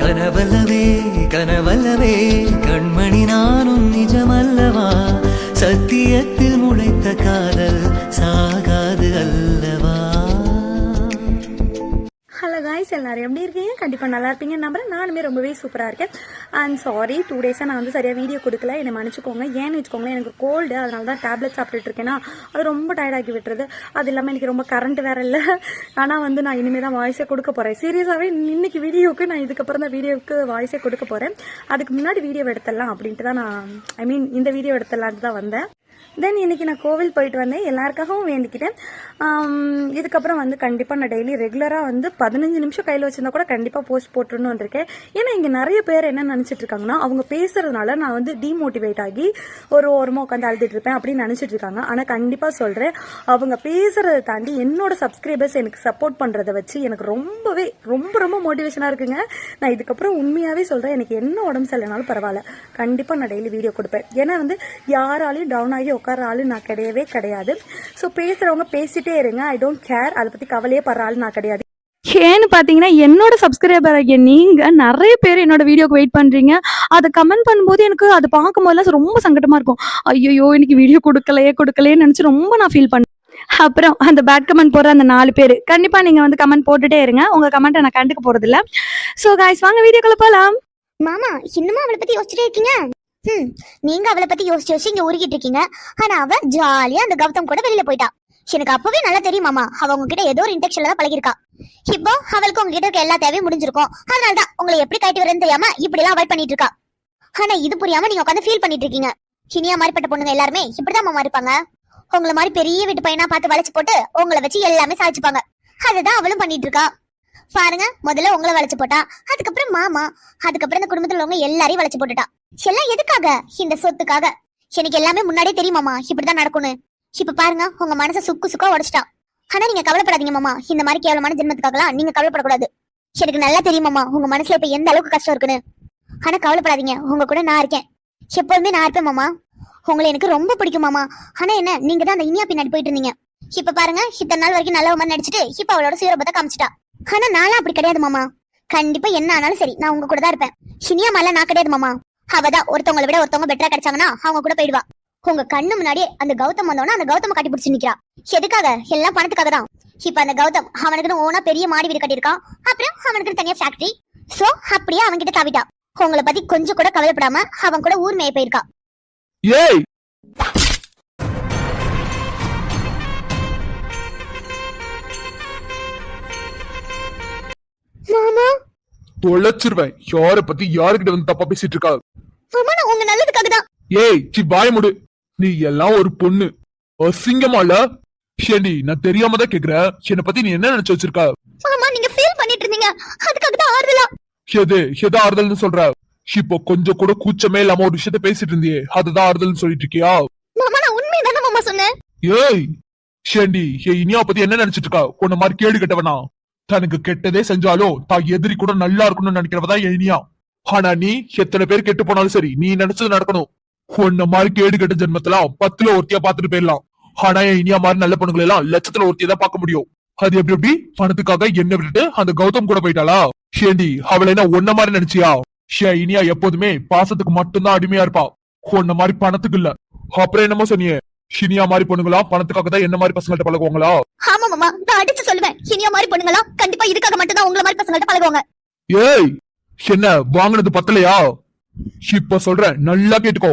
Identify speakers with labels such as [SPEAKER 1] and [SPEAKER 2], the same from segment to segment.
[SPEAKER 1] கனவல்லவே கனவல்லவே கண்மணி நானும் நிஜமல்லவா சத்தியத்தில் முளைத்த காதல் சாகாது அல்லவா.
[SPEAKER 2] ஹலோ காய்ஸ், எல்லாரும் எப்படி இருக்கீங்க? கண்டிப்பாக நல்லா இருப்பீங்க நம்புறேன். நானுமே ரொம்பவே சூப்பராக இருக்கேன். அண்ட் சாரி, 2 டேஸாக நான் வந்து சரியாக வீடியோ கொடுக்கல, என்னை மன்னிச்சுக்கோங்க. ஏன்னு வச்சுக்கோங்களேன், எனக்கு கோல்டு, அதனால தான் டேப்லெட் சாப்பிட்டுட்டு இருக்கேன்னா அது ரொம்ப டயர்டாக்கி விட்டுருது. அது இல்லாமல் எனக்கு ரொம்ப கரண்ட் வேறு இல்லை. ஆனால் வந்து நான் இனிமேல் தான் வாய்ஸே கொடுக்க போகிறேன். சீரியஸாகவே இன்னைக்கு வீடியோவுக்கு நான் இதுக்கப்புறம் தான் வீடியோவுக்கு வாய்ஸே கொடுக்க போகிறேன். அதுக்கு முன்னாடி வீடியோ எடுத்துடலாம் அப்படின்ட்டு தான் நான் இந்த வீடியோ எடுத்துடலான்ட்டு தான் வந்தேன். தென் இன்றைக்கி நான் கோவில் போயிட்டு வந்தேன், எல்லாருக்காகவும் வேண்டிக்கிட்டேன். இதுக்கப்புறம் வந்து கண்டிப்பாக நான் டெய்லி ரெகுலராக வந்து 15 நிமிஷம் கையில் வச்சிருந்தா கூட கண்டிப்பாக போஸ்ட் போட்டுருன்னு இருக்கேன். ஏன்னா இங்கே நிறைய பேர் என்ன நினச்சிட்டு இருக்காங்கன்னா, அவங்க பேசுறதுனால நான் வந்து டிமோட்டிவேட் ஆகி ஒரு ஓரமாக உட்காந்து அழுதுட்டு இருப்பேன் அப்படின்னு நினச்சிட்டு இருக்காங்க. ஆனால் கண்டிப்பாக சொல்கிறேன், அவங்க பேசுறதை தாண்டி என்னோட சப்ஸ்கிரைபர்ஸ் எனக்கு சப்போர்ட் பண்ணுறதை வச்சு எனக்கு ரொம்பவே ரொம்ப ரொம்ப மோட்டிவேஷனாக இருக்குங்க. நான் இதுக்கப்புறம் உண்மையாகவே சொல்கிறேன், எனக்கு என்ன உடம்பு சரியில்லைனாலும் பரவாயில்ல, கண்டிப்பாக நான் டெய்லி வீடியோ கொடுப்பேன். ஏன்னா வந்து யாராலையும் டவுன் ஆகி உட்கார ஆளு நான் கிடையவே கிடையாது. ஸோ பேசுறவங்க பேசிட்டே இருங்க, ஐ டோன்ட் கேர், அதை பத்தி கவலையே படுற ஆளு நான் கிடையாது. ஏன்னு பாத்தீங்கன்னா, என்னோட சப்ஸ்கிரைபர் ஆகிய நீங்க நிறைய பேர் என்னோட வீடியோக்கு வெயிட் பண்றீங்க. அதை கமெண்ட் பண்ணும்போது எனக்கு அதை பார்க்கும் போதெல்லாம் ரொம்ப சங்கடமா இருக்கும். ஐயோ, இன்னைக்கு வீடியோ கொடுக்கலையே நினைச்சு ரொம்ப நான் ஃபீல் பண்ணேன். அப்புறம் அந்த பேட் கமெண்ட் போடுற அந்த 4 பேர் கண்டிப்பா நீங்க வந்து கமெண்ட் போட்டுட்டே இருங்க, உங்க கமெண்ட்டை நான் கண்டுக்க போறது இல்ல. ஸோ காய்ஸ், வாங்க வீடியோக்குள்ள போலாம்.
[SPEAKER 3] மாமா, இன்னுமா அவளை பத்தி யோசிச்சுட்டே இருக்கீங்க? நீங்க அவளை பத்தி யோசிச்சு இங்க உருகிட்டு இருக்கீங்க. ஆனா அவ ஜாலியா அந்த கௌதம் கூட வெளியில போயிட்டா. எனக்கு அப்பவே நல்லா தெரியும் மாமா, அவ உங்ககிட்ட ஏதோ ஒரு இன்டெக்ஷன்ல தான் பழகிருக்கா. இப்போ அவளுக்கு உங்ககிட்ட இருக்க எல்லா தேவையும் முடிஞ்சிருக்கும். அதனாலதான் உங்களை எப்படி கைட்டு வரேன்னு தெரியாம இப்படி எல்லாம் அவாய்ட் பண்ணிட்டு இருக்கா. ஆனா இது புரியாம நீங்க உட்காந்து ஃபீல் பண்ணிட்டு இருக்கீங்க. இனியா மாதிரிப்பட்ட பொண்ணுங்க எல்லாருமே இப்படிதான் மாமா இருப்பாங்க. உங்களை மாதிரி பெரிய வீட்டு பையனா பார்த்து வளைச்சு போட்டு உங்களை வச்சு எல்லாமே சாதிச்சுப்பாங்க. அதுதான் அவளும் பண்ணிட்டு இருக்கா. பாருங்க, முதல்ல உங்களை வளைச்சு போட்டா, அதுக்கப்புறம் மாமா, அதுக்கப்புறம் இந்த குடும்பத்துல உள்ளவங்க எல்லாரையும் வளைச்சு போட்டுட்டா. எல்லாம் எதுக்காக? இந்த சொத்துக்காக. எனக்கு எல்லாமே முன்னாடியே தெரியுமாமா இப்படிதான் நடக்கும்னு. இப்ப பாருங்க, உங்க மனசை சுக்கா உடைச்சிட்டா. ஆனா நீங்க கவலைப்படாதீங்க மாமா, இந்த மாதிரி கேவலமான ஜென்மத்துக்காகலாம் நீங்க கவலைப்படக்கூடாது. எனக்கு நல்லா தெரியுமாமா உங்க மனசுல இப்ப எந்த அளவுக்கு கஷ்டம் இருக்குன்னு. ஆனா கவலைப்படாதீங்க, உங்க கூட நான் இருக்கேன். எப்போதுமே நான் இருப்பேன் மாமா. உங்களை எனக்கு ரொம்ப பிடிக்கும் மாமா. ஆனா என்ன, நீங்க தான் அந்த இனியா பின்னாடி போயிட்டு இருந்தீங்க. இப்ப பாருங்க, இத்தனை நாள் வரைக்கும் நல்ல மாதிரி நடிச்சுட்டு இப்ப அவளோட சீரபத்தை காமிச்சிட்டா. ஆனா நானும் அப்படி கிடையாது மாமா. கண்டிப்பா என்ன ஆனாலும் சரி, நான் உங்க கூட தான் இருப்பேன். இனியா மேல நான் கிடையாது மாமா. அவதான் ஒருத்தவங்களை விட ஒருத்தவங்க பெட்டரா கிடைச்சாங்கன்னா அவங்க கூட போயிடுவா. உங்க கண்ணு முன்னாடியே அந்த கௌதம் வந்தோன்னா அந்த கௌதம கட்டி பிடிச்சு நிக்கிறா. எதுக்காக? எல்லாம் பணத்துக்காக தான். இப்ப அந்த கௌதம் அவனுக்குன்னு ஓனா பெரிய மாடி வீடு கட்டியிருக்கான். அப்புறம் அவனுக்கு தனியா ஃபேக்டரி. சோ அப்படியே அவன்கிட்ட தாவிட்டா. உங்களை பத்தி கொஞ்சம் கூட கவலைப்படாம அவன் கூட ஊர் மேய போயிருக்கா. மாமா,
[SPEAKER 4] தொலைச்சிருவேன். யார பத்தி யாருக்கிட்ட வந்து தப்பா பேசிட்டு இருக்கா?
[SPEAKER 3] மாமா, நான் உங்க நல்லதுக்காக தான்.
[SPEAKER 4] ஏய், வாய முடு. நீ எல்லாம் ஒரு பொண்ணு, அசிங்கமா இல்ல? ஏண்டி, நான் தெரியாம தான் கேக்குறேன், என்னை பத்தி நீ என்ன நினைச்சு வச்சிருக்க?
[SPEAKER 3] மாமா, நீங்க ஃபீல் பண்ணிட்டு இருந்தீங்க, அதுக்காக தான் ஆறுதலா.
[SPEAKER 4] எது ஆறுதல்னு சொல்ற? இப்போ கொஞ்சம் கூட கூச்சமே இல்லாம ஒரு விஷயத்த பேசிட்டு இருந்தியே, அதுதான் ஆறுதல்னு சொல்லிட்டு இருக்கியா?
[SPEAKER 3] மாமா, நான் உண்மைதானே மாமா சொன்னேன்.
[SPEAKER 4] ஏய் ஷேண்டி, இனியா பத்தி என்ன நினைச்சிட்டு இருக்கா? உன்ன மாதிரி கேடு கெட்டவனா? தனக்கு கெட்டதே செஞ்சாலும் தான் எதிரி கூட நல்லா இருக்கணும்னு நினைக்கிறவதான் இனியா. ஆனா நீ எத்தனை பேர் கெட்டு போனாலும் சரி, நீ நினைச்சது நடக்கணும். உன்ன மாதிரி கேடு கெட்ட ஜென்மத்தெல்லாம் 10ல ஒருத்தியா பாத்துட்டு போயிடலாம். ஆனா இனியா மாதிரி நல்ல பொண்ணுங்களை எல்லாம் லட்சத்துல ஒருத்தியா தான் பார்க்க முடியும். அது எப்படி பணத்துக்காக என்ன விட்டுட்டு அந்த கௌதம் கூட போயிட்டாளா? ஷேண்டி, அவளை என்ன ஒன்ன மாதிரி நினைச்சியா? இனியா எப்போதுமே பாசத்துக்கு மட்டும்தான் அடிமையா இருப்பா, உன்ன மாதிரி பணத்துக்கு இல்ல. அப்புறம் என்னமோ சொன்னியே, இனியா மாதிரி பொண்ணுங்களா பணத்துக்காக தான் என்ன மாதிரி பசங்கள்ட்ட பழகுவாங்களா?
[SPEAKER 3] ஆமா மாமா, நான் அடிச்சு சொல்லுவேன், இனியா மாதிரி பொண்ணுங்களா கண்டிப்பா இதுக்காக மட்டும் தான் உங்கள மாதிரி பசங்கள்ட்ட பழகுவாங்க.
[SPEAKER 4] ஏய், என்ன வாங்கினது பத்தலையா? இப்ப சொல்றேன், நல்லா கேட்டுக்கோ.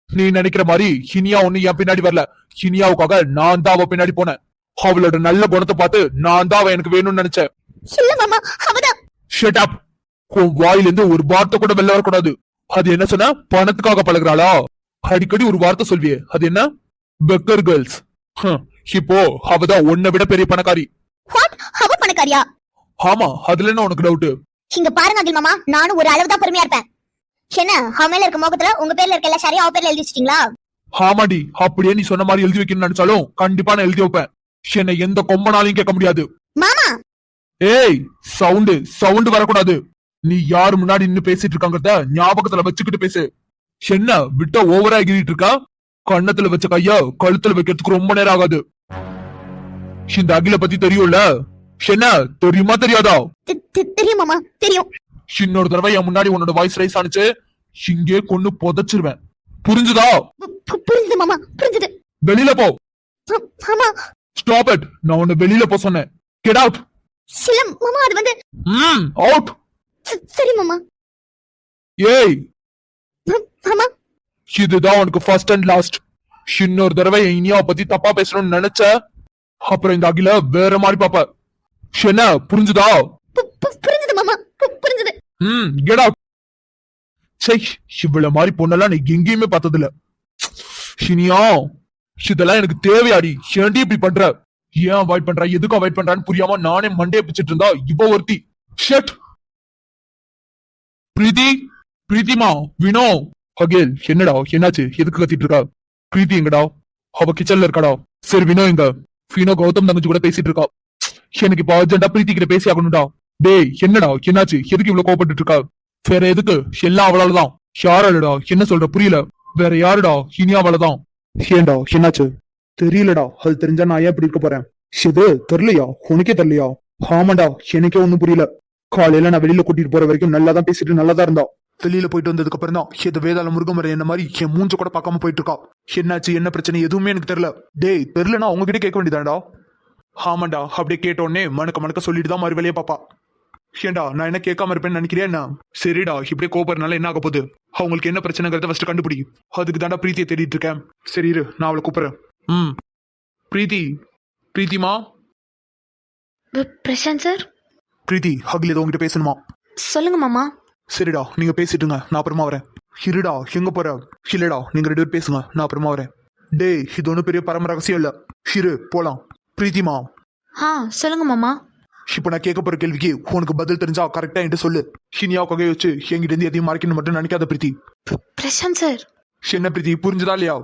[SPEAKER 4] நீ நினைக்கிற மாதிரி இனியா ஒண்ணு என் பின்னாடி வரல. இனியாவுக்காக நான் தான் அவ பின்னாடி போனேன். அவளோட நல்ல குணத்தை பார்த்து நான் தான் அவ எனக்கு வேணும்னு நினைச்சேன்.
[SPEAKER 3] இல்ல மாமா, அவதான்.
[SPEAKER 4] Shut up. உன் வாயிலிருந்து ஒரு வார்த்தை கூட வெளில வரக்கூடாது. அது என்ன சொன்ன? பணத்துக்காக பழகுறாளா? அடிக்கடி ஒரு வார்த்தை சொல்வியே, அது என்ன? Beggar girls. இப்போ அவதான் உன்னை விட பெரிய பணக்காரி.
[SPEAKER 3] அவ பணக்காரியா?
[SPEAKER 4] ஆமா, அதுல என்ன உனக்கு டவுட்?
[SPEAKER 3] இங்க பாருங்க அகில் மாமா, நானும் ஒரு அளவு தான் பெருமையா இருப்பேன். என்ன, அவ மேல இருக்க மோகத்துல உங்க பேர்ல இருக்க எல்லா ஷாரியும் அவ பேர்ல எழுதி வச்சிட்டீங்களா?
[SPEAKER 4] ஆமாடி, அப்படியே நீ சொன்ன மாதிரி எழுதி வைக்கணும்னு நினைச்சாலும் கண்டிப்பா நான் எழுதி வைப்பேன். என்ன எந்த கொம்பனாலையும் கேட்க முடியாது.
[SPEAKER 3] மாமா,
[SPEAKER 4] ஏய், சவுண்ட் வரக்கூடாது. நீ யாரு முன்னாடி நின்னு பேசிட்டு இருக்காங்கறத ஞாபகத்துல வச்சுக்கிட்டு பேசு. என்ன விட்டா ஓவரா எகிரிட்டு இருக்கா? கண்ணத்துல வச்ச கையா கழுத்துல வைக்கிறதுக்கு ரொம்ப நேரம் ஆகாது. இந்த அகில பத்தி தெரியும்ல? என்ன தெரியுமா தெரியாதா?
[SPEAKER 3] தெரியும் மாமா, தெரியும்.
[SPEAKER 4] இன்னொரு தடவை என் முன்னாடி உன்னோட வாய்ஸ் ரைஸ் ஆனிச்சு இங்கே கொன்னு புதைச்சிருவேன். புரிஞ்சுதா?
[SPEAKER 3] புரிஞ்சுது மாமா, புரிஞ்சுது.
[SPEAKER 4] வெளியில போ.
[SPEAKER 3] மாமா
[SPEAKER 4] ஸ்டாப் இட். நான் உன்னை வெளியில போ சொன்னேன். Get out.
[SPEAKER 3] இல்ல மாமா, அது வந்து
[SPEAKER 4] அவுட்.
[SPEAKER 3] சரி மாமா.
[SPEAKER 4] ஏய்
[SPEAKER 3] மாமா
[SPEAKER 4] இதுதான் உனக்கு ஃபர்ஸ்ட் அண்ட் லாஸ்ட். இன்னொரு தடவை என் இனியாவை பத்தி தப்பா பேசணும்னு நினைச்ச அப்புறம் இந்த அகில வேற மாதிரி பாப்ப. என்ன புரிஞ்சுதா?
[SPEAKER 3] புரிஞ்சுது மாமா, புரிஞ்சுது.
[SPEAKER 4] Get out. சை, இவ்வளவு மாதிரி பொண்ணெல்லாம் நீ எங்கேயுமே பார்த்ததில்ல. இனியா இதெல்லாம் எனக்கு தேவையாடி. ஏன்டி இப்படி பண்ற? ஏன் அவாய்ட் பண்ற, எதுக்கு அவாய்ட் பண்றான்னு புரியாம நானே மண்டையை பிச்சுட்டு இருந்தா இவ ஒருத்தி. ஷட். பிரீத்தி, பிரீத்திமா, வினோ, அகில், என்னடா என்னாச்சு? எதுக்கு கத்திட்டு இருக்கா? பிரீத்தி எங்கடா? அவ கிச்சன்ல இருக்காடா. சரி வினோ எங்க? வினோ கௌதம் தங்கச்சி கூட பேசிட்டு இருக்கா. எனக்கு இப்ப அர்ஜென்டா பிரீத்தி கிட்ட பேசி ஆகணும்டா. டேய் என்னடா என்னாச்சு? எதுக்கு இவ்வளவு கோவப்பட்டு இருக்கா? வேற எதுக்கு? எல்லாம் அவளாலதான். யாராலடா? என்ன சொல்ற? புரியல. வேற யாருடா? இனியா அவளதான். ஏண்டா என்னாச்சு? தெரியலடா. அது தெரிஞ்சா நான் ஏன் இப்படி இருக்க போறேன்? இது தெரியலையா? உனக்கே தெரியலையா? ஆமாண்டா, எனக்கே ஒண்ணும் புரியல. காலையில நான் வெளியில கூட்டிட்டு போற வரைக்கும் நல்லா தான் பேசிட்டு நல்லா தான் இருந்தா. வெளியில போயிட்டு வந்ததுக்கு அப்புறம் தான் இது வேதாள முருகமரை என்ன மாதிரி என் மூஞ்ச கூட பார்க்காம போயிட்டு இருக்கா. என்னாச்சு, என்ன பிரச்சனை எதுவுமே எனக்கு தெரியல. டேய் தெரியலனா உங்ககிட்ட கேட்க வேண்டியதாடா. ஆமாண்டா, அப்படியே கேட்டோடனே மணக்க சொல்லிட்டு தான் மாதிரி வெளியே பாப்பா. ஏண்டா நான் என்ன கேட்காம இருப்பேன்னு நினைக்கிறேன் என்ன? சரிடா, இப்படியே கோபறனால என்ன ஆக போகுது? அவங்களுக்கு என்ன பிரச்சனைங்கிறத ஃபர்ஸ்ட் கண்டுபிடி. அதுக்கு தாண்டா பிரீத்தியை தேடிட்டு இருக்கேன். சரி இரு, நான் அவளை கூப்பிடுறேன். பிரீத்தி, பிரீத்திமா.
[SPEAKER 3] பிரசாந்த் சார்.
[SPEAKER 4] பிரீத்தி, அகில் ஏதோ உங்ககிட்ட பேசணுமா?
[SPEAKER 3] சொல்லுங்க மாமா.
[SPEAKER 4] சரிடா, நீங்க பேசிட்டுங்க, நான் அப்புறமா வரேன். இருடா, எங்க போற? இல்லடா, நீங்க 2 பேரும் பேசுங்க, நான் அப்புறமா வரேன். டேய் இது ஒன்னும் பெரிய பரம ரகசியம் இல்ல. இரு போலாம். பிரீத்திமா.
[SPEAKER 3] சொல்லுங்க மாமா.
[SPEAKER 4] இப்ப நான் கேட்க போற கேள்விக்கு உனக்கு பதில் தெரிஞ்சா கரெக்டா என்கிட்ட சொல்லு. இனியா கொகை வச்சு என்கிட்ட இருந்து எதையும் மறைக்கணும் மட்டும் நினைக்காத பிரீத்தி.
[SPEAKER 3] பிரசாந்த் சார்.
[SPEAKER 4] என்ன பிரீத்தி, புரிஞ்சுதா இல்லையா?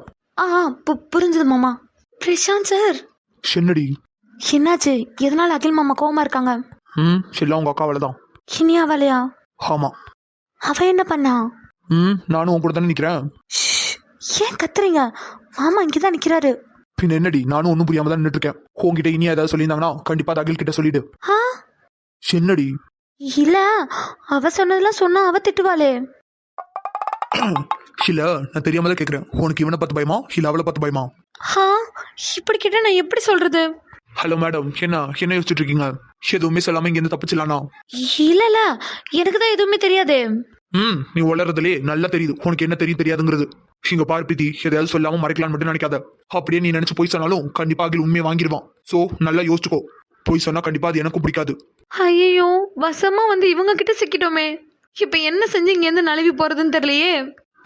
[SPEAKER 3] புரிஞ்சுது மாமா. பிரசாந்த் சார்.
[SPEAKER 4] என்னடி
[SPEAKER 3] என்னாச்சு? எதனால அகில் மாமா கோவமா இருக்காங்க?
[SPEAKER 4] எல்லாம் உங்க அக்காவாலதான்.
[SPEAKER 3] இனியா வேலையா?
[SPEAKER 4] ஆமா.
[SPEAKER 3] அவ என்ன பண்ணா?
[SPEAKER 4] நானும் உன் கூட தானே நிக்கிறேன்.
[SPEAKER 3] ஏன் கத்துறீங்க? மாமா இங்கதான் நிக்கிறாரு.
[SPEAKER 4] பின் என்னடி, நானும் ஒன்னும் புரியாம தான் நின்னுட்டு இருக்கேன். உங்ககிட்ட இனியா ஏதாவது சொல்லியிருந்தாங்கன்னா கண்டிப்பா அது அகில் கிட்ட சொல்லிடு. என்னடி?
[SPEAKER 3] இல்ல, அவ சொன்னதெல்லாம் சொன்னா அவ திட்டுவாளே.
[SPEAKER 4] இல்ல, நான் தெரியாம தான் கேக்குறேன். உனக்கு இவனை பார்த்து பயமா இல்ல அவளை பார்த்து பயமா?
[SPEAKER 3] இப்படி கேட்டா நான் எப்படி சொல்றது?
[SPEAKER 4] ஹலோ மேடம், என்ன யோசிச்சுட்டு இருக்கீங்க? எதுவுமே சொல்லாம இங்க இருந்து தப்பிச்சலானா?
[SPEAKER 3] இல்ல, எனக்கு தான் எதுவுமே தெரியாது.
[SPEAKER 4] நீ வளர்றதுலே நல்லா தெரியுது உனக்கு என்ன தெரியாதுங்கிறது. இங்க பாரு பிரீத்தி, எதையாவது சொல்லாம மறைக்கலான்னு மட்டும் நினைக்காத. அப்படியே நீ நினைச்சு போய் சொன்னாலும் கண்டிப்பா அகில் உண்மையை வாங்கிடுவான். சோ நல்லா யோசிச்சுக்கோ. போய் சொன்னா கண்டிப்பா அது எனக்கும் பிடிக்காது.
[SPEAKER 2] ஐயோ, வசமா வந்து இவங்க கிட்ட சிக்கிட்டோமே. இப்ப என்ன செஞ்சு இங்க இருந்து நழுவி போறதுன்னு தெரியலையே.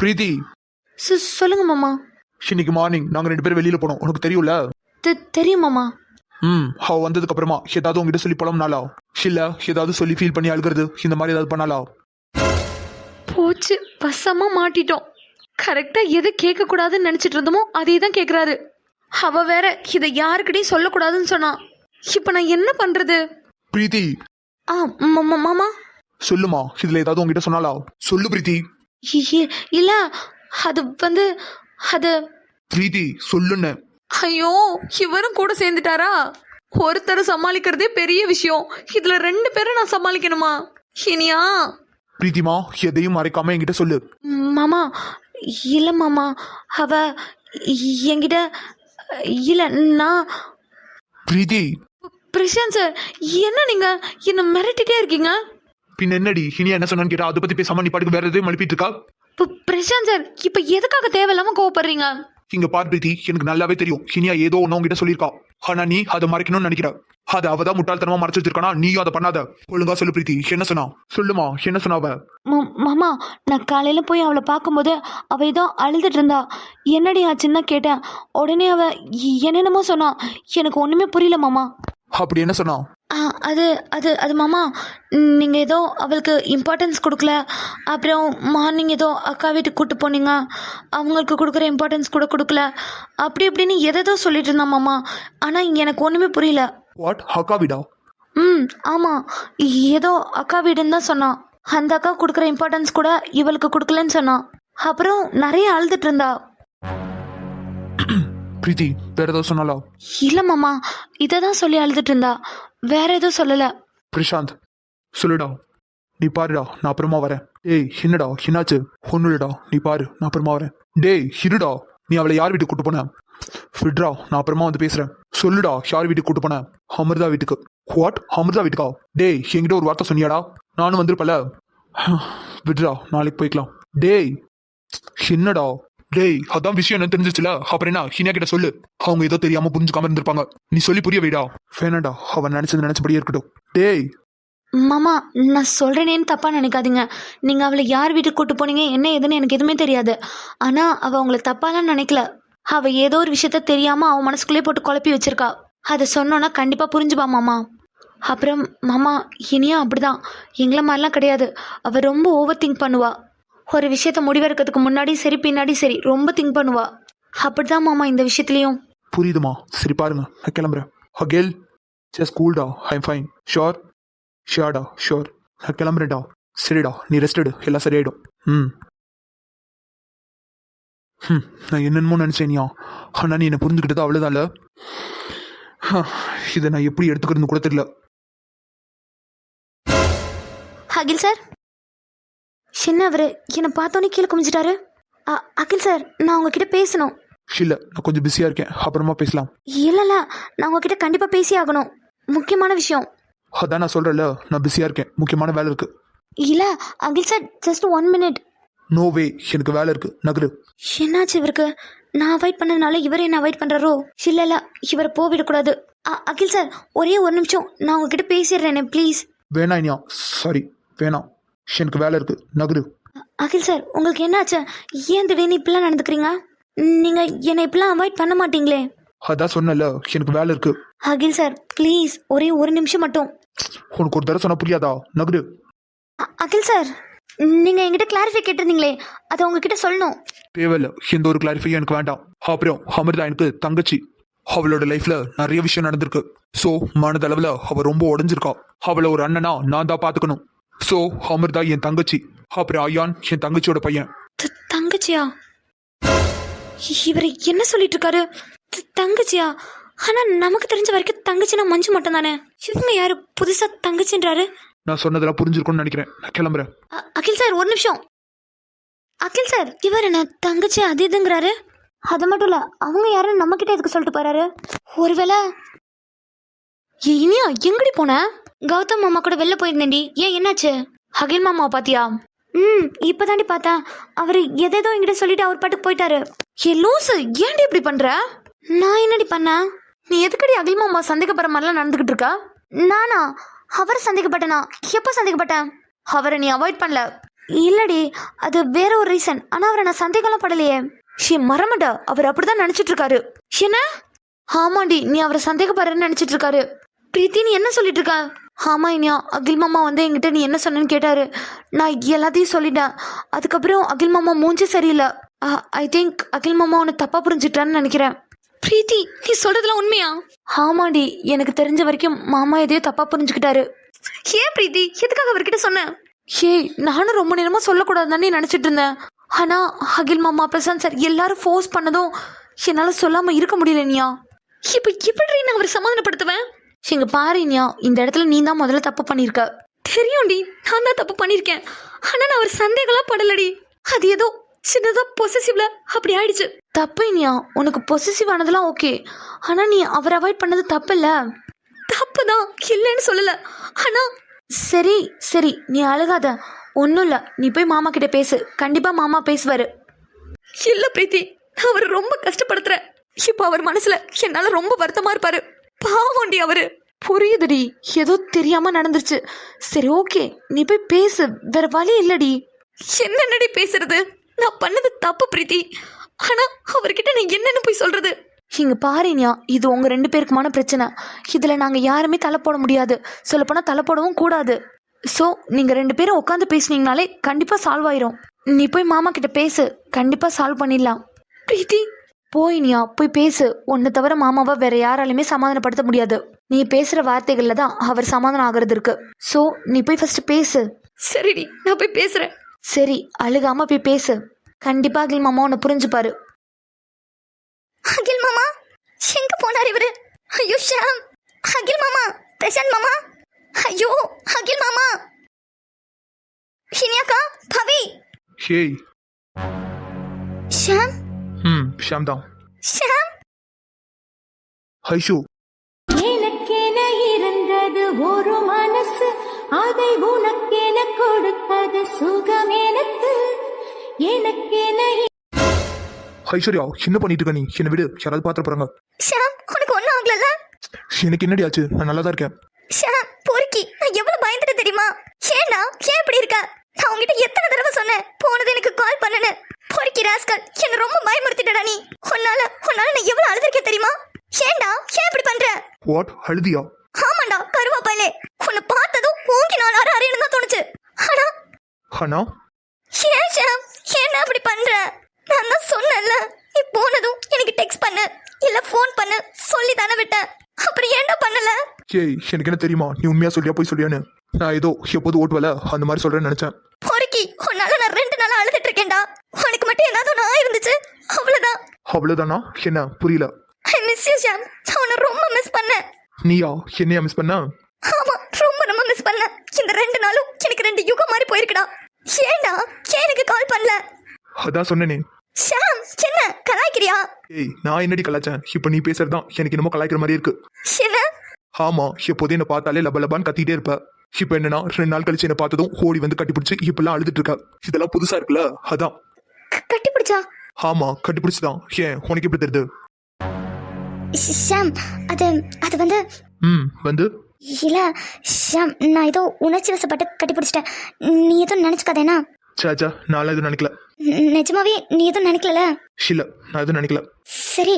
[SPEAKER 4] பிரீத்தி.
[SPEAKER 3] சொல்லுங்க மாமா.
[SPEAKER 4] இன்னைக்கு மார்னிங் நாங்க 2 பேரும் வெளியில போனோம், உனக்கு தெரியும்ல?
[SPEAKER 3] தெரியும் மாமா.
[SPEAKER 4] அவ வந்ததுக்கு அப்புறமா ஏதாவது உங்ககிட்ட சொல்லி போலாம்னாலா இல்ல ஏதாவது சொல்லி ஃபீல் பண்ணி அழுகிறது இந்த மாதிரி ஏதாவது பண்ணாலா?
[SPEAKER 2] போச்சு, வசமா மாட்டிட்டோம். கரெக்டா எது கேட்க கூடாதுன்னு நினைச்சிட்டு இருந்தோமோ அதே தான் கேக்குறாரு. அவ வேற இதை யாருக்கிட்டையும் சொல்லக்கூடாதுன்னு சொன்னா. இப்ப நான் என்ன பண்றது?
[SPEAKER 4] பிரீத்தி.
[SPEAKER 3] மாமா
[SPEAKER 4] சொல்லுமா, இதுல ஏதாவது உங்ககிட்ட சொன்னாலா? சொல்லு பிரீத்தி.
[SPEAKER 3] இல்ல, அது வந்து அது.
[SPEAKER 4] பிரீத்தி சொல்லுன்னு.
[SPEAKER 2] ஐயோ, இவரும் கூட சேர்ந்துட்டாரா? ஒருத்தர் சமாளிக்கிறதே பெரிய விஷயம், இதுல 2 பேரும் நான் சமாளிக்கணுமா? இனியா.
[SPEAKER 4] பிரீத்திமா, எதையும் மறைக்காம என்கிட்ட சொல்லு.
[SPEAKER 3] மாமா. இல்ல மாமா, அவ என்கிட்ட இல்ல. நான்
[SPEAKER 4] பிரீத்தி.
[SPEAKER 2] பிரசாந்த் சார், என்ன நீங்க என்ன மிரட்டிட்டே இருக்கீங்க?
[SPEAKER 4] பின் என்னடி, இனியா என்ன சொன்னான்னு கேட்டா அதை பத்தி பேசாம நீ பாட்டுக்கு வேற எதையும் மழுப்பிட்டு இருக்கா?
[SPEAKER 2] பிரசாந்த் சார், இப்ப எதுக்காக தேவையில்லாம கோவப்படுறீங்க?
[SPEAKER 4] இங்க பார் பிரீத்தி, எனக்கு நல்லாவே தெரியும் இனியா ஏதோ ஒன்னு உங்ககிட்ட சொல்லியிருக்கா. ஆனா நீ அதை மறைக்கணும்னு நினைக்கிற. அது அவதான் முட்டாள்தனமா மறைச்சு வச்சிருக்கானா? நீயும் அதை பண்ணாத. ஒழுங்கா சொல்லு பிரீத்தி, என்ன சொன்னா? சொல்லுமா, என்ன சொன்னாவ?
[SPEAKER 3] மாமா, நான் காலையில போய் அவளை பார்க்கும்போது அவ ஏதோ அழுதுட்டு இருந்தா. என்னடி ஆச்சுன்னு கேட்டேன். உடனே அவ என்னென்னமோ சொன்னா. எனக்கு ஒண்ணுமே புரியல மாமா.
[SPEAKER 4] அப்படி என்ன சொன்னா?
[SPEAKER 3] அது அது அது மாமா, நீங்க ஏதோ அவளுக்கு இம்பார்ட்டன்ஸ் கொடுக்கல. அப்புறம் மார்னிங் ஏதோ அக்கா வீட்டுக்கு கூட்டு போனீங்க, அவங்களுக்கு கொடுக்குற இம்பார்ட்டன்ஸ் கூட கொடுக்கல. அப்படி இப்படின்னு எதோ சொல்லிட்டு இருந்தா மாமா. ஆனா எனக்கு ஒண்ணுமே புரியல.
[SPEAKER 4] வாட், அக்கா வீடா?
[SPEAKER 3] ஆமா, ஏதோ அக்கா வீடுன்னு தான் சொன்னான். அந்த அக்கா கொடுக்குற இம்பார்ட்டன்ஸ் கூட இவளுக்கு கொடுக்கலன்னு சொன்னான். அப்புறம் நிறைய அழுதுட்டு இருந்தா.
[SPEAKER 4] பிரீத்தி, வேற ஏதோ சொன்னாலா?
[SPEAKER 3] இல்ல மாமா, இததான் சொல்லி அழுதுட்டு இருந்தா, வேற எதுவும் சொல்லல.
[SPEAKER 4] பிரசாந்த், சொல்லுடா. நீ பாருடா நான் அப்புறமா வரேன். டேய் என்னடா என்னாச்சு? ஒன்னும் இல்லடா நீ பாரு நான் அப்புறமா வரேன். டேய் இருடா, நீ அவளை யார் வீட்டுக்கு கூட்டு போன? விட்ரா நான் அப்புறமா வந்து பேசுறேன். சொல்லுடா யார் வீட்டுக்கு கூட்டு போன? அமிர்தா வீட்டுக்கு. வாட், அமிர்தா வீட்டுக்கா? டேய் என்கிட்ட ஒரு வார்த்தை சொன்னியாடா? நானும் வந்திருப்பல. விட்ரா நாளைக்கு போய்க்கலாம். டேய் என்னடா? டேய் அதான் விஷயம் என்ன தெரிஞ்சிச்சுல, அப்புறம் என்ன ஹினியா கிட்ட சொல்லு. அவங்க ஏதோ தெரியாம புரிஞ்சுக்காம இருந்திருப்பாங்க. நீ சொல்லி புரிய வைடா. வேணாடா, அவன் நினைச்சபடியே இருக்கட்டும். டேய்
[SPEAKER 2] மாமா, நான் சொல்றேனேன்னு தப்பா நினைக்காதீங்க. நீங்க அவளை யார் வீட்டுக்கு கூட்டு போனீங்க என்ன ஏதுன்னு எனக்கு எதுவுமே தெரியாது. ஆனா அவ உங்களை தப்பாலாம் நினைக்கல. அவ ஏதோ ஒரு விஷயத்த தெரியாம அவன் மனசுக்குள்ளே போட்டு குழப்பி வச்சிருக்கா. அதை சொன்னோன்னா கண்டிப்பா புரிஞ்சுப்பா மாமா. அப்புறம் மாமா, இனியா அப்படிதான், எங்களை மாதிரிலாம் கிடையாது. அவ ரொம்ப ஓவர் திங்க் பண்ணுவா. ஒரு விஷயத்த முடிவெடுக்கிறதுக்கு முன்னாடி சரி பின்னாடி சரி ரொம்ப திங்க் பண்ணுவா. அப்படிதான் மாமா இந்த விஷயத்துலயும்.
[SPEAKER 4] புரியுதுமா, சரி பாருங்க நான் கிளம்புறேன். அகேல் ஜஸ்ட் கூல்டா, ஐம் ஃபைன். ஷோர் ஷியாடா ஷோர், நான் கிளம்புறேன்டா. சரிடா நீ ரெஸ்ட் எடு, எல்லாம் சரியாயிடும். ம் ம் நான் என்னென்னமோ நினச்சேனியா, ஆனால் நீ என்னை புரிஞ்சுக்கிட்டது அவ்வளோதான்ல. இதை நான் எப்படி எடுத்துக்கிறது கூட தெரியல.
[SPEAKER 2] அகில் சார், என்ன அவரு என்னை பார்த்தோன்னே கீழே குமிஞ்சிட்டாரு. அகில் சார், நான் உங்ககிட்ட பேசணும்.
[SPEAKER 4] இல்லை நான் கொஞ்சம் பிஸியாக இருக்கேன், அப்புறமா பேசலாம்.
[SPEAKER 2] இல்லைல்ல, நான் உங்ககிட்ட கண்டிப்பா பேசி ஆகணும், முக்கியமான விஷயம்.
[SPEAKER 4] அதான் நான் சொல்கிறேன்ல, நான் பிஸியாக இருக்கேன், முக்கியமான வேலை இருக்கு.
[SPEAKER 2] இல்ல Akhil sir, just 1 minute.
[SPEAKER 4] No way, எனக்கு வேலை இருக்கு, நகரு.
[SPEAKER 2] என்னாச்சு இவருக்கு? நான் அவாய்ட் பண்ணதுனால இவர் என்ன அவாய்ட் பண்றாரோ? இல்ல இவரை போவிடக்கூடாது. அகில் சார், ஒரே ஒரு நிமிஷம், நான் உங்ககிட்ட பேசிடுறேனே ப்ளீஸ்.
[SPEAKER 4] வேணாம் இனியா, சாரி வேணாம், எனக்கு வேலை இருக்கு, நகரு.
[SPEAKER 2] அகில் சார், உங்களுக்கு என்னாச்சு? ஏன் திடீர்னு இப்படிலாம் நடந்துக்கிறீங்க? நீங்க என்னை இப்படிலாம் அவாய்ட் பண்ண மாட்டீங்களே.
[SPEAKER 4] அதான் சொன்னல, எனக்கு வேலை இருக்கு.
[SPEAKER 2] அகில் சார் ப்ளீஸ், ஒரே ஒரு நிமிஷம் மட்டும்.
[SPEAKER 4] உனக்கு ஒரு தடவை சொன்னா புரியாதா? நகரு.
[SPEAKER 2] அகில் சார், நீங்க என்கிட்ட கிளாரிஃபை கேட்டிருந்தீங்களே, அதை உங்ககிட்ட சொல்லணும்.
[SPEAKER 4] தேவையில்ல, எந்த ஒரு கிளாரிஃபையும் எனக்கு வேண்டாம். அப்புறம் அமிர்தா எனக்கு தங்கச்சி. அவளோட லைஃப்ல நிறைய விஷயம் நடந்திருக்கு. ஸோ மனதளவில் அவள் ரொம்ப உடஞ்சிருக்கா. அவளை ஒரு அண்ணனா நான் தான் பார்த்துக்கணும். ஸோ அமிர்தா என் தங்கச்சி, அப்புறம் அயான் என் தங்கச்சியோட பையன்.
[SPEAKER 2] தங்கச்சியா? இவர் என்ன சொல்லிட்டு இருக்காரு? தங்கச்சியா? ஆனா நமக்கு தெரிஞ்ச வரைக்கும் தங்கச்சினா மஞ்சு மட்டும் தானே. இவங்க யாரு புதுசா தங்கச்சின்றாரு?
[SPEAKER 4] நான் சொன்னதெல்லாம் புரிஞ்சிருக்கும்னு நினைக்கிறேன், நான் கிளம்புறேன்.
[SPEAKER 2] அகில் சார் ஒரு நிமிஷம். அகில் சார், இவர் என்ன தங்கச்சி அது இதுங்கிறாரு? அது மட்டும் இல்ல, அவங்க யாரும் நம்ம கிட்ட எதுக்கு சொல்லிட்டு போறாரு? ஒருவேளை இனியா எங்கடி போன? கௌதம் மாமா கூட வெளில போயிருந்தேன்டி. ஏன் என்னாச்சு? அகில் மாமாவை பாத்தியா? இப்பதாண்டி பார்த்தேன். அவரு எதேதோ என்கிட்ட சொல்லிட்டு அவர் பாட்டுக்கு போயிட்டாரு. ஏ லூசு, ஏன்டி இப்படி பண்ற? நான் என்னடி பண்ண? நீ எதுக்கடி அகில் மாமா சந்தேகப்படுற மாதிரிலாம் நடந்துகிட்டு இருக்கா? நானா அவர் சந்தேகப்பட்டனா? எப்ப சந்தேகப்பட்டேன்? அவரை நீ அவாய்ட் பண்ணல. இல்லடி, அது வேற ஒரு ரீசன். ஆனா அவரை நான் சந்தேகம்லாம் படலையே. மறமாட்டா, அவர் அப்படிதான் நினைச்சிட்டு இருக்காரு. என்ன? ஆமாண்டி, நீ அவரை சந்தேகப்படுறன்னு நினைச்சிட்டு இருக்காரு. பிரீத்தி, நீ என்ன சொல்லிட்டு இருக்க? ஆமா இனியா, அகில் மாமா வந்து என்கிட்ட நீ என்ன சொன்னு கேட்டாரு. நான் எல்லாத்தையும் சொல்லிட்டேன். அதுக்கப்புறம் அகில் மாமா மூஞ்சி சரியில்லை. ஐ திங்க் அகில் மாமா உன்னை தப்பா புரிஞ்சுட்டான்னு நினைக்கிறேன். பிரீத்தி, நீ சொல்றதுலாம் உண்மையா? ஆமாடி, எனக்கு தெரிஞ்ச வரைக்கும் மாமா எதையோ தப்பா புரிஞ்சுக்கிட்டாரு. ஏன் பிரீத்தி, எதுக்காக அவர்கிட்ட சொன்ன? ஏய், நானும் ரொம்ப நேரமா சொல்லக்கூடாதுன்னு நினைச்சிட்டு இருந்தேன். ஆனா அகில் மாமா, பிரசாந்த் சார் எல்லாரும் ஃபோர்ஸ் பண்ணதும் என்னால சொல்லாம இருக்க முடியல. நீயா இப்ப எப்படி நான் அவரை சமாதானப்படுத்துவேன்? இங்க பாரு இனியா, இந்த இடத்துல நீ தான் முதல்ல தப்பு பண்ணிருக்க. தெரியும்டி, நான் தான் தப்பு பண்ணிருக்கேன். ஆனா நான் அவர் சந்தேகம்லாம் படலடி. அது ஏதோ சின்னதா பொசசிவ்ல அப்படி ஆயிடுச்சு. தப்பு இனியா, உனக்கு பொசசிவ் ஆனதெல்லாம் ஓகே. ஆனா நீ அவரை அவாய்ட் பண்ணது தப்பு இல்ல. தப்புதான், இல்லைன்னு சொல்லல. ஆனா சரி சரி, நீ அழுகாத, ஒன்றும் இல்லை. நீ போய் மாமா கிட்ட பேசு, கண்டிப்பா மாமா பேசுவாரு. இல்ல பிரீத்தி, நான் அவரை ரொம்ப கஷ்டப்படுத்துறேன். இப்போ அவர் மனசுல என்னால ரொம்ப வருத்தமா இருப்பாரு. பாவண்டி அவரு. புரியுதுடி, ஏதோ தெரியாம நடந்துருச்சு. சரி ஓகே, நீ போய் பேசு, வேற வழி இல்லடி. என்னடி பேசுறது? நான் பண்ணது தப்பு பிரீத்தி. ஆனா அவர்கிட்ட நான் என்னன்னு போய் சொல்றது? இங்க பாருனியா, இது உங்க 2 பேருக்குமான பிரச்சனை. இதுல நாங்க யாருமே தலை போட முடியாது. சொல்லப்போனா தலை போடவும் கூடாது. ஸோ நீங்க 2 பேரும் உட்காந்து பேசுனீங்கனாலே கண்டிப்பா சால்வ் ஆயிரும். நீ போய் மாமா கிட்ட பேசு, கண்டிப்பா சால்வ் பண்ணிடலாம். பிரீத்தி, போயினியா போய் பேசு. உன்னை தவிர மாமாவை வேற யாராலுமே சமாதானப்படுத்த முடியாது. நீ பேசுற வார்த்தைகள்ல தான் அவர் சமாதானம் ஆகிறது இருக்கு. ஸோ நீ போய் ஃபர்ஸ்ட் பேசு. சரிடி, நான் போய் பேசுறேன். சரி, அழுகாம போய் பேசு. கண்டிப்பா அகில் மாமா உன்னை புரிஞ்சுப்பாரு.
[SPEAKER 3] அகில் மாமா எங்க போனார் இவரு? ஐயோ ஷாம், அகில் மாமா, பிரசாந்த் மாமா, ஐயோ அகில் மாமா.
[SPEAKER 4] ஹேய்.
[SPEAKER 3] ஷாம்
[SPEAKER 4] ஷாம் தான்.
[SPEAKER 3] ஷாம்
[SPEAKER 4] ஐஷு.
[SPEAKER 5] எனக்கென இருந்தது ஒரு மனசு, அதை உனக்கென கொடுத்தது சுகம் எனக்கு. எனக்கென
[SPEAKER 4] ஐஸ்வர்யா என்ன பண்ணிட்டு இருக்க நீ? என்ன விடு, யாராவது பாத்திர போறாங்க.
[SPEAKER 3] ஷாம் உனக்கு ஒன்றும் ஆகலல்ல?
[SPEAKER 4] எனக்கு என்னடி ஆச்சு? நான் நல்லா தான் இருக்கேன்.
[SPEAKER 3] ஷாம் பொறுக்கி, நான் எவ்வளவு பயந்துட்டு தெரியுமா? ஏன்னா ஏன் இப்படி இருக்க? நான் உங்ககிட்ட எத்தனை தடவை சொன்னேன் போனது எனக்கு கால் பண்ணுன்னு. பொறுக்கி ராஸ்கல், என்ன ரொம்ப பயமுறுத்திட்டடா நீ. உன்னால நான் எவ்வளவு அழுதுருக்கேன் தெரியுமா? ஏண்டா ஏன் இப்படி பண்ற?
[SPEAKER 4] வாட், அழுதியா?
[SPEAKER 3] ஆமாண்டா கருவாப்பாயிலே, உன்னை பார்த்ததும் ஊங்கி நாள் அறையணும் தான் தோணுச்சு. ஆனா
[SPEAKER 4] ஹனா
[SPEAKER 3] ஏன் ஷாம் என்ன அப்படி பண்ற? நான் தான் சொன்னேன்ல, நீ போனதும் எனக்கு டெக்ஸ்ட் பண்ணு இல்ல ஃபோன் பண்ணு சொல்லி தானே விட்டேன். அப்புறம் ஏன்டா பண்ணல?
[SPEAKER 4] ஏய், எனக்கு என்ன தெரியுமா நீ உண்மையா சொல்லியா போய் சொல்லியான்னு? நான் ஏதோ எப்போது ஓட்டுவல அந்த மாதிரி சொல்றேன்னு நினைச்சேன்.
[SPEAKER 3] பொறுக்கி, உன்னால நான் 2 நாளா அழுதுட்டு இருக்கேன்டா. உனக்கு மட்டும் ஏதாவது நான் இருந்துச்சு அவ்வளவுதான்.
[SPEAKER 4] அவ்வளவுதானா? என்ன புரியல?
[SPEAKER 3] ஐ மிஸ் யூ ஷாம், நான் உன்னை ரொம்ப மிஸ் பண்ணேன்.
[SPEAKER 4] நீயா என்னையா மிஸ் பண்ண?
[SPEAKER 3] ஆமா, ரொம்ப மிஸ் பண்ணேன். இந்த 2 நாளும் எனக்கு 2 யுகம் மாதிரி போயிருக்குடா. ஏன்டா ஏன் எனக்கு கால் பண்ணல?
[SPEAKER 4] அதான் சொன்னேனே.
[SPEAKER 3] ஷாம் என்ன கலாய்க்கிறியா?
[SPEAKER 4] ஏய், நான் என்னடி கலாச்சேன்? இப்ப நீ பேசுறதுதான் எனக்கு என்னமோ கலாய்க்கிற மாதிரி இருக்கு.
[SPEAKER 3] என்ன?
[SPEAKER 4] ஆமா, எப்போதே என்ன பார்த்தாலே லப லபான்னு கத்திட்டே இருப்ப. இப்ப என்னன்னா 2 நாள் கழிச்சு என்ன பார்த்ததும் ஓடி வந்து கட்டிப்பிடிச்சு இப்பெல்லாம் அழுதுட்டு இருக்க. இதெல்லாம் புதுசா இருக்குல்ல, அதான்.
[SPEAKER 3] கட்டி பிடிச்சா?
[SPEAKER 4] ஆமா, கட்டிப்பிடிச்சுதான். ஏன் உனக்கு எப்படி தெரியுது?
[SPEAKER 3] ஷாம் அது வந்து
[SPEAKER 4] வந்து
[SPEAKER 3] இல்ல ஷாம், நான் ஏதோ உணர்ச்சி வசப்பட்டு கட்டி பிடிச்சிட்டேன். நீ எதுவும் நினைச்சுக்காதேனா?
[SPEAKER 4] சாச்சா, நான் எதுவும் நினைக்கல.
[SPEAKER 3] நிஜமாவே நீ எதுவும் நினைக்கல?
[SPEAKER 4] இல்ல, நான் எதுவும் நினைக்கல.
[SPEAKER 3] சரி,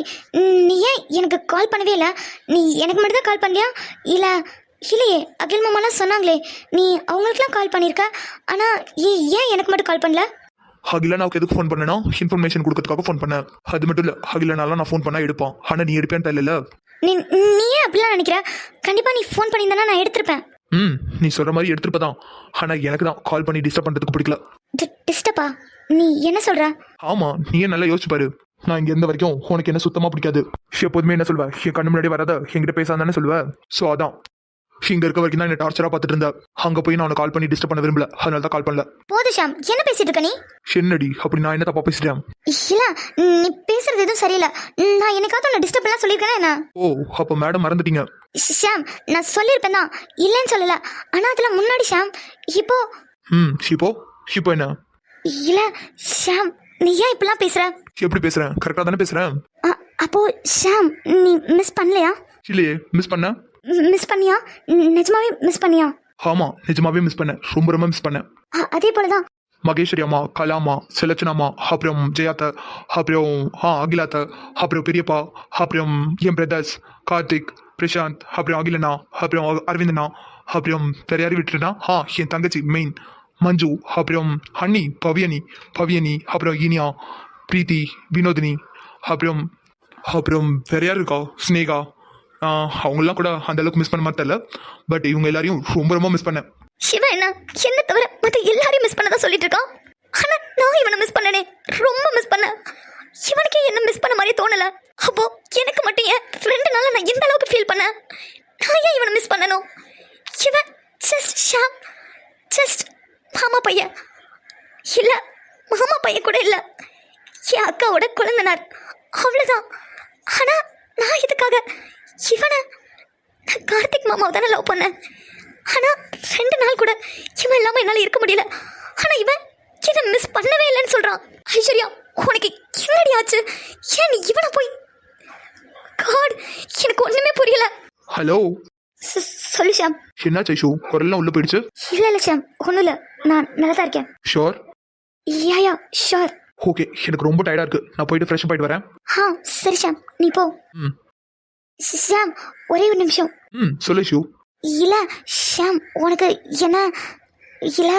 [SPEAKER 3] நீ ஏன் எனக்கு கால் பண்ணவே இல்லை? நீ எனக்கு மட்டும் தான் கால் பண்ணியா? இல்லையே, அகில் மாமாலாம் சொன்னாங்களே நீ அவங்களுக்குலாம் கால் பண்ணியிருக்க. ஆனா ஏன் எனக்கு மட்டும் கால் பண்ணல?
[SPEAKER 4] அகிலா நான் எதுக்கு ஃபோன் பண்ணேன்னா இன்ஃபர்மேஷன் கொடுக்கறதுக்காக ஃபோன் பண்ணேன். அது மட்டும் இல்ல, அகிலனால நான் ஃபோன் பண்ணா எடுப்பான். ஆனா நீ எடுப்பேன்னு தெரியல.
[SPEAKER 3] நீ ஏன் அப்படிலாம் நினைக்கிற? கண்டிப்பா நீ ஃபோன் பண்ணியிருந்தா நான் எடுத்திருப்பேன்.
[SPEAKER 4] நீ சொல்ற மாதிரி எடுத்துருப்பதான். ஆனா எனக்கு தான் கால் பண்ணி டிஸ்டர்ப் பண்றதுக்கு பிடிக்கல.
[SPEAKER 3] டிஸ்டர்பா? நீ என்ன சொல்ற?
[SPEAKER 4] ஆமா, நீயே நல்லா யோசிச்சு பாரு. நான் இங்க இருந்த வரைக்கும் உனக்கு என்ன சுத்தமா பிடிக்காது. எப்போதுமே என்ன சொல்வ? என் கண்ணு முன்னாடி வராத, என்கிட்ட பேசாதானே சொல்லுவ. சோ அதான், இங்க இருக்க வரைக்கும் தான் என்ன டார்ச்சரா பார்த்துட்டு இருந்த. அங்க போய் நான் உனக்கு கால் பண்ணி டிஸ்டர்ப் பண்ண விரும்பல, அதனால தான் கால் பண்ணல.
[SPEAKER 3] போது ஷாம், என்ன பேசிட்டு இருக்க நீ?
[SPEAKER 4] என்னடி அப்படி நான் என்ன தப்பா பேசிட்டேன்?
[SPEAKER 3] இல்ல, நீ பேசுறது எதுவும் சரியில்லை. நான் எனக்காவது உன்னை டிஸ்டர்ப் எல்லாம் சொல்லியிருக்கேனா என்ன?
[SPEAKER 4] ஓ, அப்ப மேடம் மறந்துட்டீங்க.
[SPEAKER 3] ஷாம், நான் சொல்லியிருப்பேன் தான், இல்லைன்னு சொல்லல. ஆனா அதெல்லாம் முன்னாடி ஷாம். இப்போ
[SPEAKER 4] இப்போ என்ன?
[SPEAKER 3] இல்ல ஷாம், நீ ஏன் இப்படிலாம் பேசுற?
[SPEAKER 4] எப்படி பேசுறேன்? கரெக்டா தானே பேசுறேன்.
[SPEAKER 3] அப்போ ஷாம், நீ மிஸ் பண்ணலையா?
[SPEAKER 4] இல்லையே, மிஸ் பண்ண.
[SPEAKER 3] மிஸ் பண்ணியா? நிஜமாவே மிஸ் பண்ணியா?
[SPEAKER 4] ஆமா, நிஜமாவே மிஸ் பண்ணேன். ரொம்ப மிஸ் பண்ணேன்.
[SPEAKER 3] அதே போலதான்
[SPEAKER 4] மகேஸ்வரி அம்மா, கலாமா, செலச்சனாமா, அப்புறம் ஜெயாத்த, அப்புறம் அகிலாத்த, அப்புறம் பெரியப்பா, அப்புறம் என் பிரதர்ஸ் கார்த்திக், பிரசாந்த், அப்புறம் அகிலனா, அப்புறம் அரவிந்தனா, அப்புறம் வேற யாரையும் விட்டுருனா? என் தங்கச்சி மெயின் மஞ்சு, அப்புறம் ஹன்னி, பவியனி, அப்புறம் இனியா, பிரீத்தி, வினோதினி, அப்புறம் வேற யார் இருக்கா? ஸ்னேகா. அவங்கெல்லாம் கூட அந்த அளவுக்கு மிஸ் பண்ண மாதிரி தெரியல. பட் இவங்க எல்லாரையும் ரொம்ப மிஸ் பண்ணேன்.
[SPEAKER 3] சிவா என்ன தவிர மற்ற எல்லாரையும் மிஸ் பண்ணதான் சொல்லிட்டு இருக்கான். ஆனா நான் இவனை மிஸ் பண்ணனே, ரொம்ப மிஸ் பண்ண. இவனுக்கே என்ன மிஸ் பண்ண மாதிரி தோணல. அப்போ எனக்கு மட்டும் ஏன் 2 நாளா நான் எந்த அளவுக்கு ஃபீல் பண்ண? நான் ஏன் இவனை மிஸ் பண்ணணும்? இவன் ஜஸ்ட் ஷாம், ஜஸ்ட் மாமா பையன். இல்ல, மாமா பையன் கூட இல்ல, என் அக்காவோட குழந்தைனார், அவ்வளவுதான். ஆனா நான் இதுக்காக இவனை, நான் கார்த்திக் மாமாவை தானே லவ் பண்ணேன். ஆனா 2 நாள் கூட இவன் இல்லாம என்னால இருக்க முடியல. ஆனா இவன் இதை மிஸ் பண்ணவே இல்லைன்னு சொல்றான். ஐஸ்வர்யா, உனக்கு என்னடி ஆச்சு? ஏன் நீ இவனை போய்? காட், எனக்கு ஒண்ணுமே புரியல.
[SPEAKER 4] ஹலோ,
[SPEAKER 3] சொல்லு ஷாம்.
[SPEAKER 4] என்னாச்சு ஐஷு? குரல்லாம் உள்ள போயிடுச்சு.
[SPEAKER 3] இல்ல ஷாம், ஒன்றும் இல்லை, நான் நல்லா தான் இருக்கேன்.
[SPEAKER 4] ஷோர்?
[SPEAKER 3] யா ஷோர்.
[SPEAKER 4] ஓகே, எனக்கு ரொம்ப டயர்டா இருக்கு. நான் போயிட்டு ஃப்ரெஷ் ஆயிட்டு வரேன்.
[SPEAKER 3] சரி ஷாம், நீ போ. ஷாம், ஒரே ஒரு நிமிஷம்.
[SPEAKER 4] சொல்லு ஐஷு.
[SPEAKER 3] இல்ல ஷாம், உனக்கு என்ன? இல்ல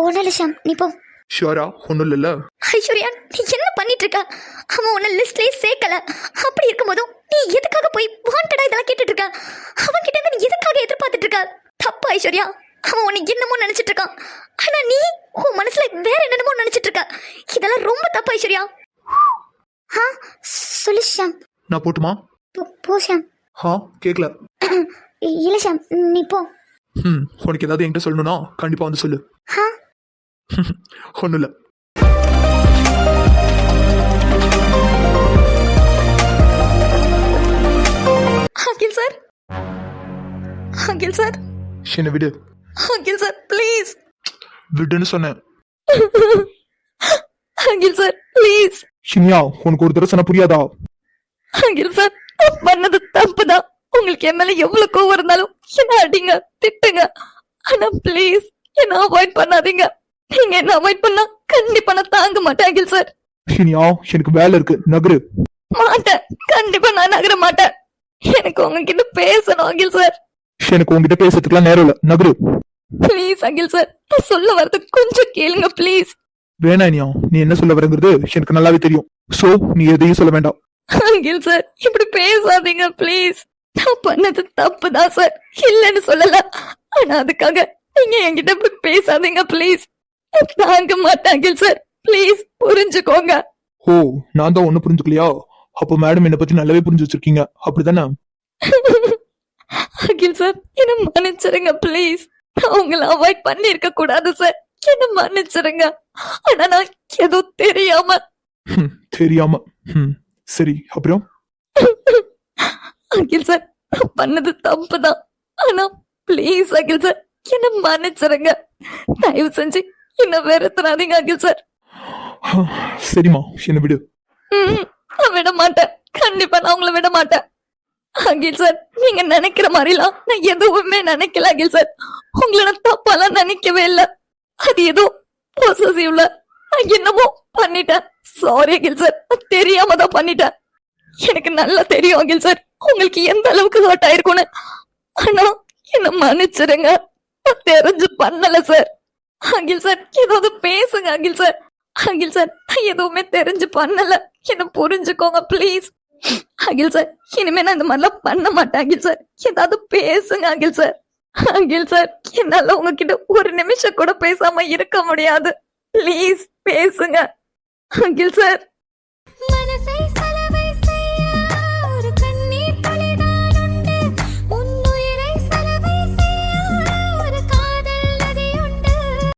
[SPEAKER 3] ஒன்றும் இல்லை ஷாம், நீ போ.
[SPEAKER 4] ஷோரா? ஒன்றும் இல்லைல்ல?
[SPEAKER 3] ஐஸ்வர்யா, நீ என்ன பண்ணிட்டு இருக்க? அவன் உன்னை லிஸ்ட்லயே சேர்க்கல. அப்படி இருக்கும்போதும் நீ எதுக்காக போய் வாண்டடா இதெல்லாம் கேட்டுட்டு இருக்க? அவன் கிட்ட இருந்து நீ எதுக்காக எதிர்பார்த்துட்டு இருக்க? தப்பு ஐஸ்வர்யா, அவன் உன்னை என்னமோ நினைச்சிட்டு இருக்கான். ஆனா நீ உன் மனசுல வேற என்னமோ நினைச்சிட்டு இருக்க. இதெல்லாம் ரொம்ப தப்பு ஐஸ்வர்யா. சொல்லு ஷாம்.
[SPEAKER 4] நான் போட்டுமா?
[SPEAKER 3] போ ஷாம்.
[SPEAKER 4] கேட்கல.
[SPEAKER 3] இல்ல ஷாம், நீ போ.
[SPEAKER 4] உனக்கு ஏதாவது என்கிட்ட சொல்லணும்னா கண்டிப்பா வந்து சொல்லு. ஒன்றும் இல்லை.
[SPEAKER 2] அகில் சார், அகில் சார்,
[SPEAKER 4] என்ன விடு,
[SPEAKER 2] அகில் சார் ப்ளீஸ்,
[SPEAKER 4] விடுன்னு சொன்னேன்.
[SPEAKER 2] அகில் சார் ப்ளீஸ்.
[SPEAKER 4] இனியா உனக்கு ஒரு தடவை சொன்னா புரியாதா?
[SPEAKER 2] அகில் சார், நான் பண்ணது தப்புதான். உங்களுக்கு என் மேல எவ்வளவு கோவம் இருந்தாலும் என்ன அடிங்க, திட்டுங்க. ஆனா ப்ளீஸ் என்ன அவாய்ட் பண்ணாதீங்க. நீங்க என்ன அவாய்ட் பண்ணா கண்டிப்பா நான் தாங்க மாட்டேன் அகில் சார்.
[SPEAKER 4] இனியா எனக்கு வேலை இருக்கு, நகரு.
[SPEAKER 2] மாட்டேன், கண்டிப்பா நான் நகர மாட்டேன். எனக்கு உங்ககிட்ட பேசணும் அகில் சார்.
[SPEAKER 4] எனக்கு உங்ககிட்ட பேசுறதுக்குலாம் நேரம் இல்ல, நகரு.
[SPEAKER 2] ப்ளீஸ் அகில் சார், நான் சொல்ல வரது கொஞ்சம் கேளுங்க ப்ளீஸ்.
[SPEAKER 4] வேணா இனியா, நீ என்ன சொல்ல வரங்கிறது எனக்கு நல்லாவே தெரியும். சோ நீ எதையும் சொல்ல வேண்டாம்.
[SPEAKER 2] அகில் சார் இப்படி பேசாதீங்க ப்ளீஸ். நான் பண்ணது தப்புதான் சார், இல்லன்னு சொல்லல. ஆனா அதுக்காக நீங்க என்கிட்ட இப்படி பேசாதீங்க ப்ளீஸ். தாங்க மாட்டேன் அகில் சார், ப்ளீஸ் புரிஞ்சுக்கோங்க.
[SPEAKER 4] ஓ, நான் தான் ஒண்ணு புரிஞ்சுக்கலையா? அப்போ மேடம் என்ன பத்தி நல்லாவே புரிஞ்சு வச்சிருக்கீங்க, அப்படிதானே?
[SPEAKER 2] அகில் சார் என்ன மன்னிச்சிருங்க ப்ளீஸ். நான் உங்களை அவாய்ட் பண்ணி இருக்க கூடாது சார், என்ன மன்னிச்சிருங்க. ஆனா நான் ஏதோ தெரியாம
[SPEAKER 4] தெரியாம. சரி, அப்புறம்?
[SPEAKER 2] அகில் சார் நான் பண்ணது தப்புதான். ஆனா ப்ளீஸ் அகில் சார் என்ன மன்னிச்சிருங்க. தயவு செஞ்சு என்ன வெறுத்துறாதீங்க அகில் சார்.
[SPEAKER 4] சரிம்மா, என்ன விடு.
[SPEAKER 2] நான் விட மாட்டேன், கண்டிப்பா நான் உங்களை விட மாட்டேன். அகில் சார் நீங்க நினைக்கிற மாதிரிலாம் நான் எதுவுமே நினைக்கல அகில் சார். உங்களை நான் தப்பாலாம் நினைக்கவே இல்ல. அது ஏதோ பொசசிவ்ல நான் என்னமோ பண்ணிட்டேன். சாரி அகில் சார், நான் தெரியாம தான் பண்ணிட்டேன். எனக்கு நல்லா தெரியும் அகில் சார் உங்களுக்கு எந்த அளவுக்கு ஹர்ட் ஆயிருக்கும்னு. ஆனா என்ன மன்னிச்சிருங்க, நான் தெரிஞ்சு பண்ணல சார். அகில் சார் ஏதாவது பேசுங்க அகில் சார். அகில் சார் நான் எதுவுமே தெரிஞ்சு பண்ணல, என்ன புரிஞ்சுக்கோங்க ப்ளீஸ். அகில் சார் இனிமே நான் இந்த மாதிரிலாம் பண்ண மாட்டேன் அகில் சார். ஏதாவது பேசுங்க அகில் சார். அகில் சார் என்னால உங்ககிட்ட ஒரு நிமிஷம் கூட பேசாம இருக்க முடியாது. ப்ளீஸ் பேசுங்க அகில் சார்.
[SPEAKER 5] மனசை